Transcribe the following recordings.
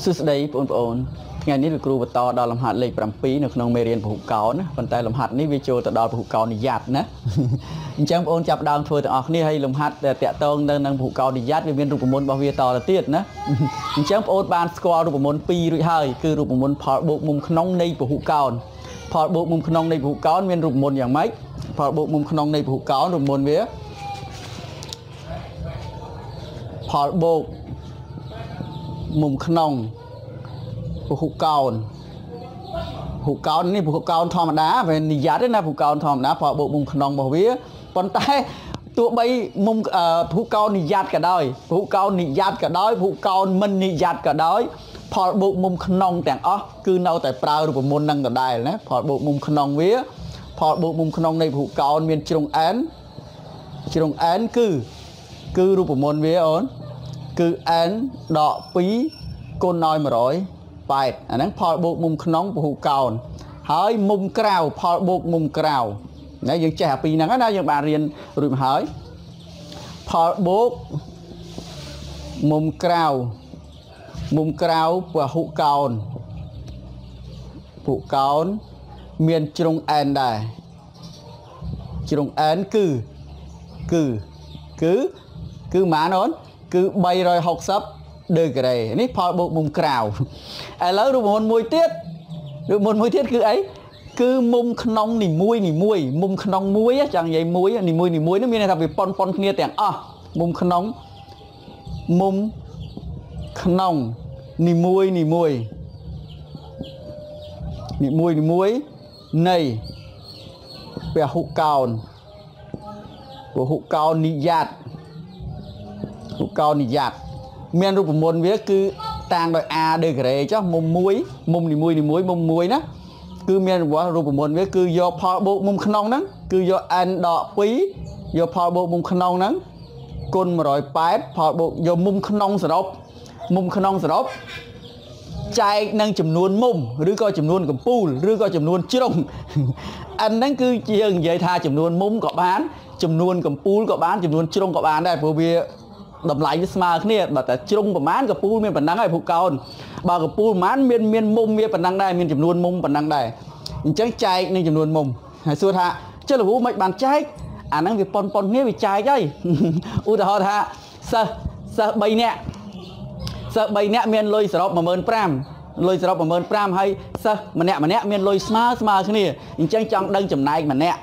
សួស្តីបងប្អូនថ្ងៃនេះលោកគ្រូបន្តដល់លំហាត់លេខ7នៅក្នុងមេរៀនពហុកោណណាប៉ុន្តែលំហាត់នេះវាចូលទៅដល់ពហុកោណនិយ័តណាអញ្ចឹងបងប្អូនចាប់ដើមធ្វើទាំងអស់គ្នាហើយលំហាត់តាក់ទងទៅនឹងពហុកោណនិយ័តវាមានរូបមន្តរបស់វាតទៅទៀតណាអញ្ចឹងបងប្អូនបានស្គាល់រូបមន្ត2រួចហើយគឺរូបមន្តផលបូកមុំក្នុងនៃពហុកោណផលបូកមុំក្នុងនៃពហុកោណមានរូបមន្តយ៉ាងម៉េចផលបូកមុំក្នុងនៃពហុកោណរូបមន្តវាផលបូកមុំក្នុងពហុកោណនេះពហុកោណធម្មតាវានិយ័តទេណាពហុកោណធម្មតាផលបូកមុំក្នុងរបស់វាប៉ុន្តែទោះបីមុំពហុកោណនិយ័តក៏ដោយពហុកោណនិយ័តក៏ដោយពហុកោណមិននិយ័តក៏ដោយផលបូកមុំក្នុងទាំងអស់គឺនៅតែប្រើរូបមន្តនឹងដដែលណាផលបូកមុំក្នុងវាផលបូកមុំក្នុងនៃពហុកោណមានជ្រុង n គឺរូបមន្តវាអូនគឺ n ដក2គុណឲ្យ100ប៉ែតអាហ្នឹងផលបូកមុំក្នុងពហុកោណហើយមុំក្រៅផលបូកមុំក្រៅណាយើងចេះអាពីរហ្នឹងណាយើងបានរៀនរួចមកហើយផលបូកមុំក្រៅពហុកោណមានជ្រុង n ដែរជ្រុង n គឺម៉ានអូនគឺ360ដឺក្រេនេះផលបូកមុំក្រៅឥឡូវរូបមន្តមួយទៀតគឺអីគឺមុំក្នុងនីមួយមុំក្នុងមួយចង់និយាយមួយនីមួយនោះមានន័យថាវាប៉ុនគ្នាទាំងអស់មុំក្នុងនីមួយនៃពហុកោណនិយ័តមានរូបមន្តវាគឺតាំងដោយ a ដឺក្រេចុះមុំនីមួយមុំមួយណាគឺមានរូបមន្តវាគឺយកផលបូកមុំក្នុងហ្នឹងគឺយក n ដក2យកផលបូកមុំក្នុងហ្នឹងគុណ180ផលបូកយកមុំក្នុងសរុបចែកនឹងចំនួនមុំឬក៏ចំនួនកំពូលឬក៏ចំនួនជ្រុងហ្នឹងគឺជានិយាយថាចំនួនមុំក៏បានចំនួនកំពូលក៏បានចំនួនជ្រុងក៏បានដែរព្រោះវាតម្លៃវាស្មើគ្នាបើតែជ្រុងប្រមាណកំពូលមានប៉ុណ្ណឹងហើយពហុកោណបើកំពូលប្រមាណមានមុំវាប៉ុណ្ណឹងដែរមានចំនួនមុំប៉ុណ្ណឹងដែរអញ្ចឹងចែកនឹងចំនួនមុំហើយសួរថាចុះលោកគ្រូមិនបានចែកអាហ្នឹងវាប៉ុនគ្នាវាចែកហើយឧទាហរណ៍ថាសិស្ស3នាក់មានលុយសរុប 15000លុយសរុប 15000ហើយសិស្សម្នាក់មានលុយស្មើគ្នាអញ្ចឹងចង់ដឹងចំណែកម្នាក់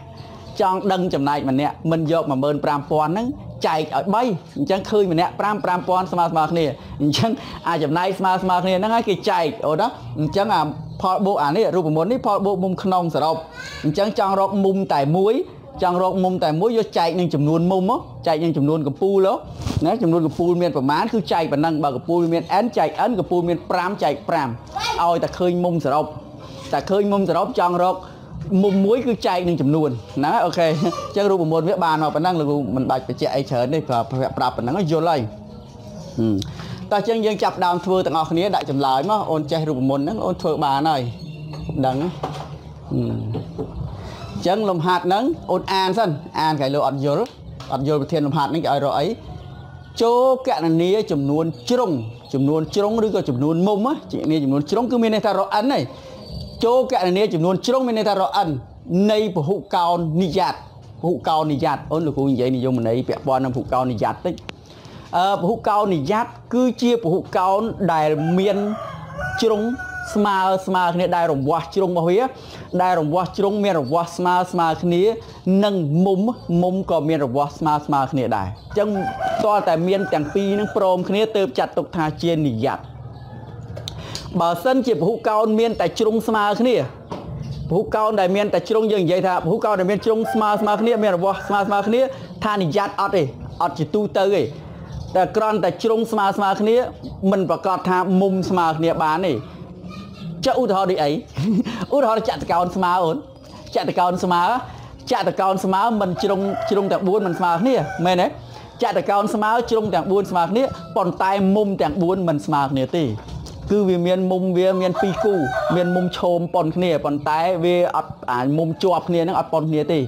មិនយក 15000ហ្នឹងចែកឲ្យ3អញ្ចឹងឃើញម្នាក់5000ស្មើគ្នាអញ្ចឹងអាចំណែកស្មើគ្នាហ្នឹងហើយគេចែកអូនណាអញ្ចឹងអាផលបូកអានេះរូបមន្តនេះផលបូកមុំក្នុងសរុបអញ្ចឹងចង់រកមុំតែមួយយកចែកនឹងចំនួនមុំចែកនឹងចំនួនកំពូលណាចំនួនកំពូលមានប្រមាណគឺចែកប៉ុណ្ណឹងបើកំពូលមាន n ចែក n កំពូលមាន5ចែក5ឲ្យតែឃើញមុំសរុបចង់រកមុំមួយគឺចែកនឹងចំនួនណាអូខេអញ្ចឹងរូបមន្តវាបានមកប៉ុណ្ណឹងលោកគ្រូមិនបាច់បញ្ជាក់អីច្រើនទេប្រាប់ប៉ុណ្ណឹងយល់ហើយតោះអញ្ចឹងយើងចាប់ដើមធ្វើទាំងអស់គ្នាដាក់ចម្លើយមកអូនចេះរូបមន្តហ្នឹងអូនធ្វើបានហើយដឹងអញ្ចឹងលំហាត់ហ្នឹងអូនអានសិនអានគេលោកអត់យល់ប្រធានលំហាត់ហ្នឹងគេឲ្យរកអីចូលកណនាចំនួនជ្រុងឬក៏ចំនួនមុំណាចំនួនជ្រុងគឺមានន័យថារក n ហើយចូលកណនាចំនួនជ្រុងមានន័យថារក n នៃពហុកោណនិយ័តអូនលោកគ្រូនិយាយនិយមន័យពាក់ព័ន្ធនឹងពហុកោណនិយ័តតិចពហុកោណនិយ័តគឺជាពហុកោណដែលមានជ្រុងស្មើគ្នាដែលរង្វាស់ជ្រុងរបស់វាដែលរង្វាស់ជ្រុងមានរង្វាស់ស្មើគ្នានិងមុំក៏មានរង្វាស់ស្មើគ្នាដែរអញ្ចឹងតើតែមានទាំងពីរនឹងព្រមគ្នាទើបចាត់ទុកថាជានិយ័តបើសិនជាពហុកោណមានតែជ្រុងស្មើគ្នាពហុកោណដែលមានតែជ្រុងយើងនិយាយថាពហុកោណដែលមានជ្រុងស្មើគ្នាមានរង្វាស់ស្មើគ្នាថានិយ័តអត់ទេអត់ជាទូទៅទេតែគ្រាន់តែជ្រុងស្មើគ្នាមិនប្រកាសថាមុំស្មើគ្នាបានទេចុះឧទាហរណ៍ដូចអីឧទាហរណ៍ចតុកោណស្មើអូនចតុកោណស្មើមិនជ្រុងទាំង4មិនស្មើគ្នាមែនទេចតុកោណស្មើជ្រុងទាំង4ស្មើគ្នាប៉ុន្តែមុំទាំង4មិនស្មើគ្នាទេគឺវាមានមុំវាមាន2គូមានមុំឈោមប៉ុនគ្នាប៉ុន្តែវាអត់អាមុំជាប់គ្នានឹងអត់ប៉ុនគ្នាទេ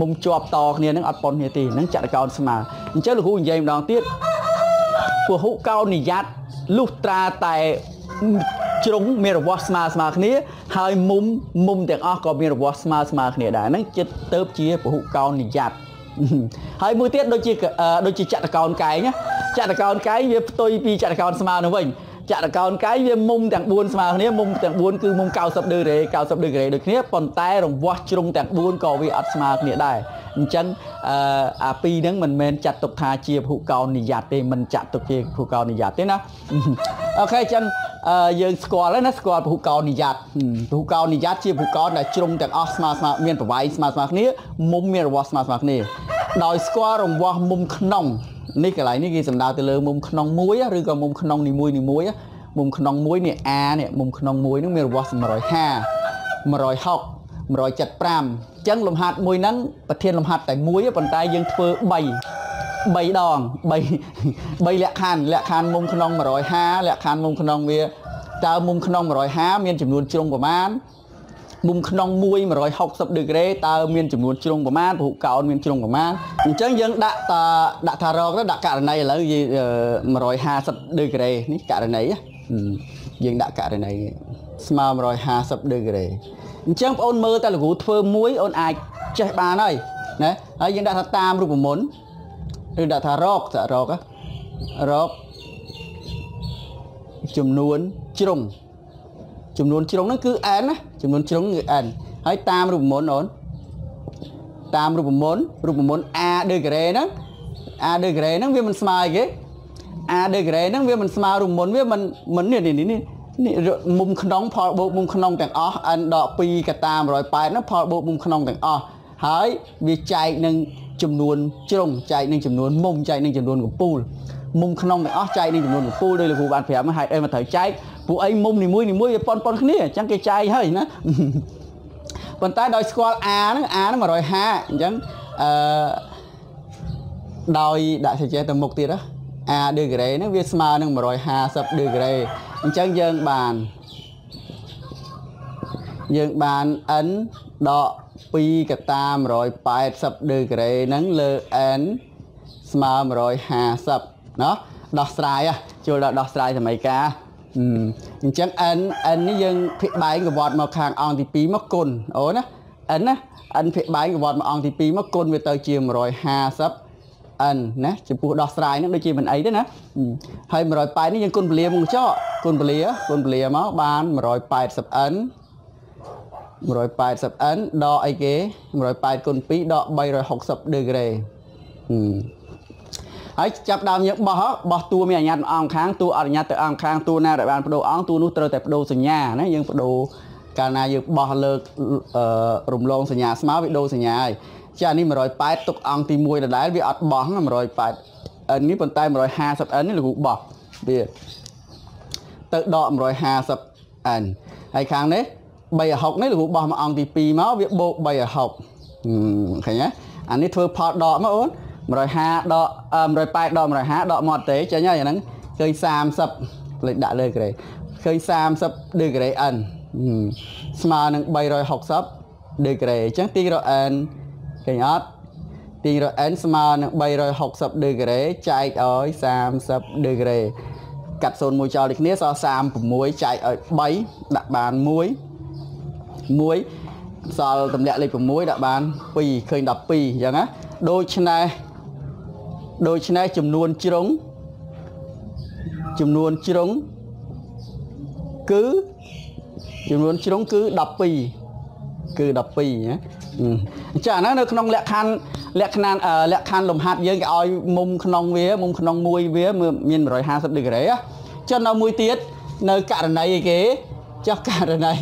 មុំជាប់តគ្នានឹងអត់ប៉ុនគ្នាទេហ្នឹងចតុកោណស្មើអញ្ចឹងលោកគ្រូនិយាយម្ដងទៀតពហុកោណនិយ័តលុះត្រាតែ ជ្រុងមានរវាស់ស្មើគ្នាហើយមុំទាំងអស់ក៏មានរវាស់ស្មើគ្នាដែរហ្នឹងចិត្តទៅជាពហុកោណនិយ័តហើយមួយទៀតដូចជាចតុកោណកែងចតុកោណកែងវាផ្ទុយពីចតុកោណស្មើនោះវិញចតុកោណកែងវាមុំទាំង4ស្មើគ្នាមុំទាំង4គឺមុំ90ដឺក្រេដូចគ្នាប៉ុន្តែរង្វាស់ជ្រុងទាំង4ក៏វាអត់ស្មើគ្នាដែរអញ្ចឹងអាពីរហ្នឹងមិនមែនចាត់ទុកថាជាពហុកោណនិយ័តទេមិនចាត់ទុកជាពហុកោណនិយ័តទេណាអូខេអញ្ចឹងយើងស្គាល់ហើយណាស្គាល់ពហុកោណនិយ័តពហុកោណនិយ័តជាពហុកោណដែលជ្រុងទាំងអស់ស្មើមានប្រវែងស្មើគ្នាមុំមានរង្វាស់ស្មើគ្នាដោយស្គាល់រង្វាស់មុំក្នុងនេះកន្លែងនេះគេសំដៅទៅលើមុំក្នុងមួយឬក៏មុំក្នុងនីមួយមុំក្នុងមួយនេះ A នេះមុំក្នុងមួយនឹងមានរង្វាស់150 160 175អញ្ចឹងលំហាត់មួយហ្នឹងប្រធានលំហាត់តែមួយប៉ុន្តែយើងធ្វើ3ដង3លក្ខខណ្ឌមុំក្នុង150លក្ខខណ្ឌមុំក្នុងវាតើមុំក្នុង150មានចំនួនជ្រុងប្រមាណមុំក្នុង160ដឺក្រេតើមានចំនួនជ្រុងប្រមាណពហុកោណមានជ្រុងប្រមាណអញ្ចឹងយើងដាក់ថារកទៅដាក់ករណីឥឡូវ150ដឺក្រេនេះករណីយើងដាក់ករណីស្មើ150ដឺក្រេអញ្ចឹងបងអូនមើលតែលោកគ្រូធ្វើមួយអូនអាចចេះបានហើយណាហើយយើងដាក់ថាតាមរូបមន្តឬដាក់ថារកចំនួនជ្រុងហ្នឹងគឺ n ណាចំនួនជ្រុងគឺ n ហើយតាមរូបមន្តអូនតាមរូបមន្ត a ដឺក្រេហ្នឹងវាមិនស្មើគេ a ដឺក្រេហ្នឹងវាមិនស្មើរូបមន្តវាមិននេះមុំក្នុងផលបូកមុំក្នុងទាំងអស់ n ដក2កតា180ហ្នឹងផលបូកមុំក្នុងទាំងអស់ហើយវាចែកនឹងចំនួនជ្រុងចែកនឹងចំនួនមុំចែកនឹងចំនួនកំពូលមុំក្នុងទាំងអស់ចែកនឹងចំនួនកំពូលដោយលោកគ្រូបានប្រាប់មកហើយមកត្រូវចែកពួកអីមុំនីមួយវាប៉ុនគ្នាអញ្ចឹងគេចែកហើយណាប៉ុន្តែដោយស្គាល់ a ហ្នឹង150អញ្ចឹងដោយដាក់ចេះទៅមុខទៀតណា a ដឺក្រេហ្នឹងវាស្មើនឹង150ដឺក្រេអញ្ចឹងយើងបាន n ដក2កតា180ដឺក្រេហ្នឹងលើ n ស្មើ150ណាដោះស្រាយចូលដល់ដោះស្រាយសមីការអញ្ចឹង n នេះយើងភាគបែងកវត្តមកខាងអង្គទី2មកគុណអូនណា n ភាគបែងកវត្តមកអង្គទី2មកគុណវាទៅជា150 n ណាចំពោះដោះស្រាយហ្នឹងដូចជាមិនអីទេណាហើយ180នេះយើងគុណពលាមកចោគុណពលាមកបាន180 n 180 n ដកអីគេ180គុណ2ដក360ដឺក្រេហើយចាប់ដើមយើងបោះតួមានអញ្ញត្តិអង្គខាងតួអត់អញ្ញត្តិទៅអង្គខាងតួណាដែលបានបដូរអង្គតួនោះត្រូវតែបដូរសញ្ញាណាយើងបដូរកាលណាយើងបោះលើករំលងសញ្ញាស្មើវាដូរសញ្ញាហើយចានេះ180ទុកអង្គទី1ដដែលវាអត់បោះ180 n នេះប៉ុន្តែ150 n នេះលោកគ្រូបោះវាទៅដក150 n ហើយខាងនេះ360នេះលោកគ្រូបោះមកអង្គទី2មកវាបូក360ឃើញទេអានេះធ្វើផលដកមកអូន150ដក180ដក150ដកមកទេចេញហើយអាហ្នឹងឃើញ30លេខដាក់លើក្រេឃើញ30ដឺក្រេ n ស្មើនឹង360ដឺក្រេអញ្ចឹងទីរក n ឃើញអត់ទីរក n ស្មើនឹង360ដឺក្រេចែកឲ្យ30ដឺក្រេកាត់0 1ចោលដូចគ្នាសល់36ចែកឲ្យ3ដាក់បាន1សល់ទម្លាក់លេខ6ដាក់បាន2ឃើញ12អញ្ចឹងណាដូច្នេះចំនួនជ្រុងគឺ12គឺ12ណាអញ្ចឹងណានៅក្នុងលក្ខខណ្ឌលំហាត់យើងគេឲ្យមុំក្នុងមួយវាមាន150ដឺក្រេចុះនៅមួយទៀតនៅករណីអីគេចុះករណី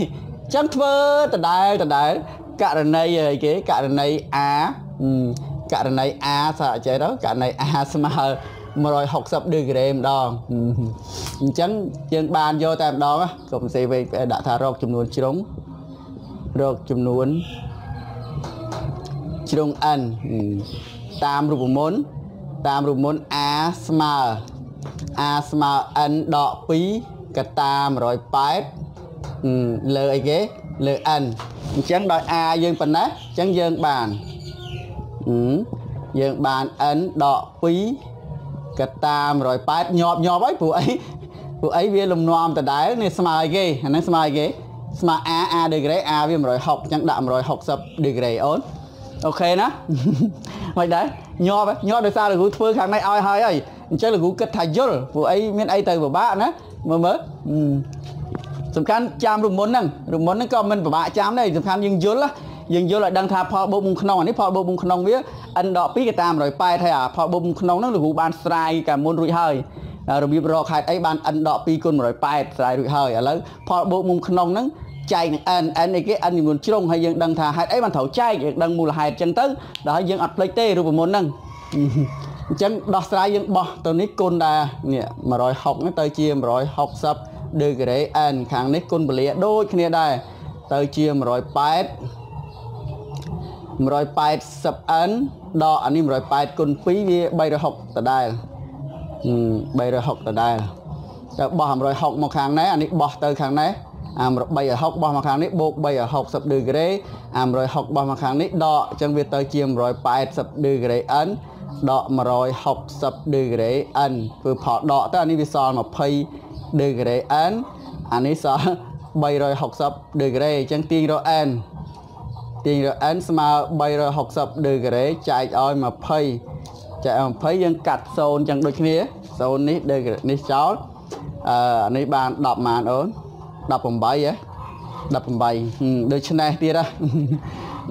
ចឹងធ្វើដដែលករណីអីគេករណី a ករណី a សាចេះទៅករណី a ស្មើ160ដឺក្រេម្ដងអញ្ចឹងយើងបានយកតែម្ដងកុំសេវេដាក់ថារកចំនួនជ្រុងn តាមរូបមន្ត a ស្មើ n ដក2កតា180លើអីគេលើ n អញ្ចឹងដោយ a យើងប៉ុណ្ណាអញ្ចឹងយើងបាន n ដក2កតា180ញាប់ហើយព្រោះអី ពួកអីវាលំនាំដដែលនេះស្មើគេអាហ្នឹងស្មើគេស្មើ a degree a វា160អញ្ចឹងដាក់160 degree អូនអូខេណាមិនដែរញាប់ដោយសារលោកគ្រូធ្វើខាងនេះឲ្យហើយអញ្ចឹងលោកគ្រូគិតថាយល់ពួកអីមានអីទៅពិបាកណាមើលសំខាន់ចាំរមុនហ្នឹងក៏មិនពិបាកចាំដែរសំខាន់យើងយល់ឲ្យដឹងថាផលបូកមុំក្នុងអានេះផលបូកមុំក្នុងវា n ដក2ក៏តាម180ហើយអាផលបូកមុំក្នុងហ្នឹងលោកគ្រូបានស្រាយកាលមុនរួចហើយរបៀបរកហេតុអីបាន n ដក2គុណ180ស្រាយរួចហើយឥឡូវផលបូកមុំក្នុងហ្នឹងចែកនឹង n អីគេ n ចំនួនជ្រុងហើយយើងដឹងថាហេតុអីបានត្រូវចែកយើងដឹងមូលហេតុអញ្ចឹងទៅដល់ហើយយើងអត់ភ្លេចទេរូបមន្តហ្នឹងអញ្ចឹងដោះស្រាយយើងបោះទៅនេះគុណដែរនេះ160ហ្នឹងទៅជា160 degree n ខាងនេះគុណពលាដូចគ្នាដែរទៅជា180n ដកអានេះ180គុណ2វា360ដដែល360ដដែលទៅបោះ160មកខាងនេះអានេះបោះទៅខាងនេះអា360បោះមកខាងនេះបូក360 degree អា160បោះមកខាងនេះដកអញ្ចឹងវាទៅជា180 degree n ដក160 degree n ធ្វើផលដកទៅអានេះវាសល់20 degree n អានេះសល់360 degree អញ្ចឹងទាញរក n ស្មើ360 degree ចែកឲ្យ20យើងកាត់0អញ្ចឹងដូចគ្នា0នេះ degree នេះចោលអានេះបាន10ម៉ានអូន18ហ៎18ដូចឆ្នេះទៀតហ៎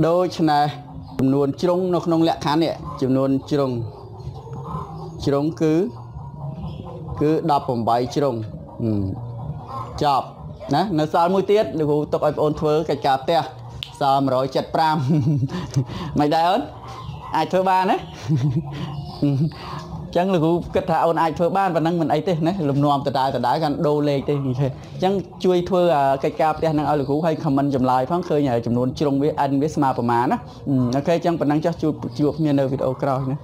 ដូចឆ្នេះចំនួនជ្រុងនៅក្នុងលក្ខខណ្ឌនេះចំនួនជ្រុងគឺ18ជ្រុងចប់ណានៅសល់មួយទៀតលោកគ្រូទុកឲ្យបងអូនធ្វើកិច្ចការផ្ទះសល់175មិនដែរអូនអាចធ្វើបានណាចឹងលោកគ្រូគិតថាអូនអាចធ្វើបានប៉ុណ្ណឹងមិនអីទេណាលំនាំដដែលកាន់ដូរលេខទេអញ្ចឹងជួយធ្វើកិច្ចការផ្ទះហ្នឹងឲ្យលោកគ្រូឲ្យ comment ចម្លើយផងឃើញចំនួនជ្រុងវា n វាស្មើប្រមាណណាអូខេចឹងប៉ុណ្ណឹងចុះជួបគ្នានៅវីដេអូក្រោយណា